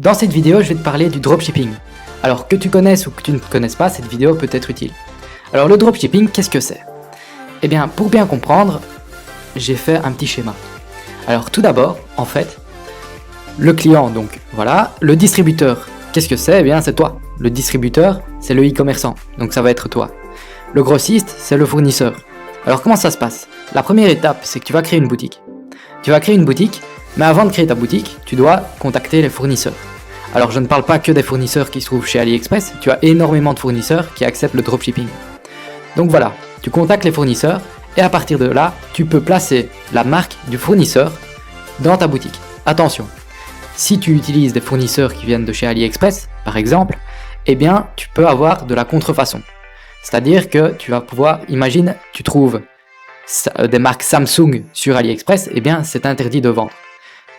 Dans cette vidéo, je vais te parler du dropshipping. Alors que tu connaisses ou que tu ne connaisses pas, cette vidéo peut être utile. Alors le dropshipping, qu'est-ce que c'est? Eh bien, pour bien comprendre, j'ai fait un petit schéma. Alors tout d'abord, en fait, le client, donc voilà, le distributeur, qu'est-ce que c'est? Eh bien, c'est toi. Le distributeur, c'est le e-commerçant, donc ça va être toi. Le grossiste, c'est le fournisseur. Alors comment ça se passe? La première étape, c'est que tu vas créer une boutique. Tu vas créer une boutique, mais avant de créer ta boutique, tu dois contacter les fournisseurs. Alors je ne parle pas que des fournisseurs qui se trouvent chez AliExpress, tu as énormément de fournisseurs qui acceptent le dropshipping. Donc voilà, tu contactes les fournisseurs et à partir de là, tu peux placer la marque du fournisseur dans ta boutique. Attention, si tu utilises des fournisseurs qui viennent de chez AliExpress, par exemple, eh bien tu peux avoir de la contrefaçon. C'est-à-dire que tu vas pouvoir, imagine, tu trouves des marques Samsung sur AliExpress, eh bien c'est interdit de vendre.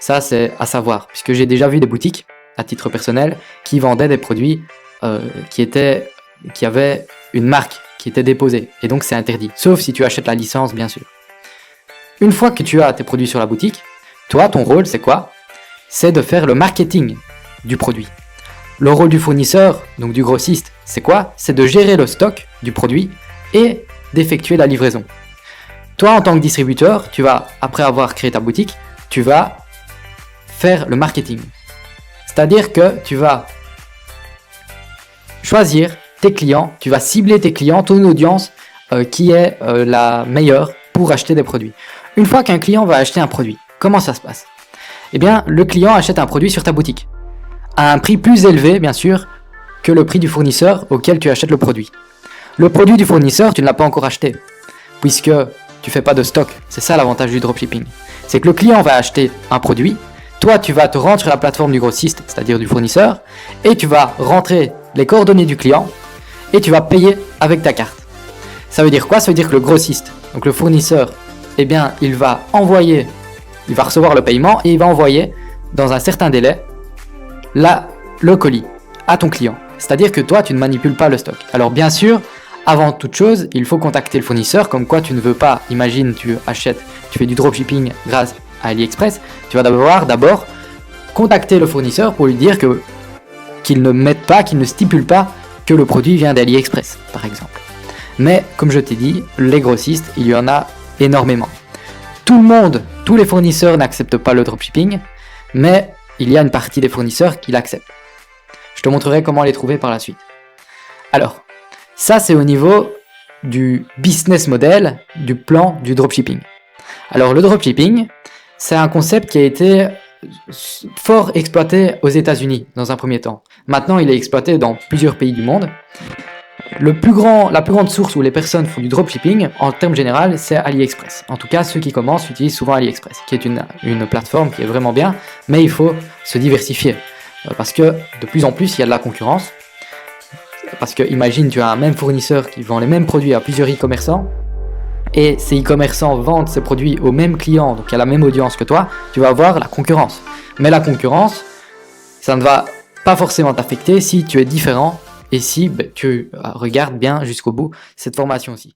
Ça c'est à savoir, puisque j'ai déjà vu des boutiques, à titre personnel, qui vendaient des produits qui avaient une marque qui était déposée, et donc c'est interdit, sauf si tu achètes la licence bien sûr. Une fois que tu as tes produits sur la boutique, toi ton rôle c'est quoi? C'est de faire le marketing du produit. Le rôle du fournisseur, donc du grossiste, c'est quoi? C'est de gérer le stock du produit et d'effectuer la livraison. Toi, en tant que distributeur, tu vas, après avoir créé ta boutique, tu vas faire le marketing. C'est-à-dire que tu vas choisir tes clients, tu vas cibler tes clients, ton audience qui est la meilleure pour acheter des produits. Une fois qu'un client va acheter un produit, comment ça se passe? Eh bien, le client achète un produit sur ta boutique, à un prix plus élevé, bien sûr, que le prix du fournisseur auquel tu achètes le produit. Le produit du fournisseur, tu ne l'as pas encore acheté, puisque tu fais pas de stock. C'est ça l'avantage du dropshipping. C'est que le client va acheter un produit, toi tu vas te rendre sur la plateforme du grossiste, c'est-à-dire du fournisseur, et tu vas rentrer les coordonnées du client, et tu vas payer avec ta carte. Ça veut dire quoi? Ça veut dire que le grossiste, donc le fournisseur, eh bien il va recevoir le paiement, et il va envoyer, dans un certain délai, le colis à ton client. C'est-à-dire que toi, tu ne manipules pas le stock. Alors bien sûr, avant toute chose, il faut contacter le fournisseur, comme quoi tu ne veux pas, imagine tu fais du dropshipping grâce à AliExpress, tu vas d'abord contacter le fournisseur pour lui dire qu'il ne stipule pas que le produit vient d'AliExpress, par exemple. Mais comme je t'ai dit, les grossistes, il y en a énormément. Tous les fournisseurs n'acceptent pas le dropshipping, mais il y a une partie des fournisseurs qui l'acceptent. Je te montrerai comment les trouver par la suite. Alors, ça c'est au niveau du business model, du plan du dropshipping. Alors le dropshipping, c'est un concept qui a été fort exploité aux États-Unis dans un premier temps. Maintenant, il est exploité dans plusieurs pays du monde. La plus grande source où les personnes font du dropshipping, en termes général, c'est AliExpress. En tout cas, ceux qui commencent utilisent souvent AliExpress, qui est une plateforme qui est vraiment bien, mais il faut se diversifier. Parce que de plus en plus, il y a de la concurrence. Parce que imagine, tu as un même fournisseur qui vend les mêmes produits à plusieurs e-commerçants, et ces e-commerçants vendent ces produits aux mêmes clients, donc à la même audience que toi, tu vas avoir la concurrence. Mais la concurrence, ça ne va pas forcément t'affecter si tu es différent et si tu regardes bien jusqu'au bout cette formation-ci.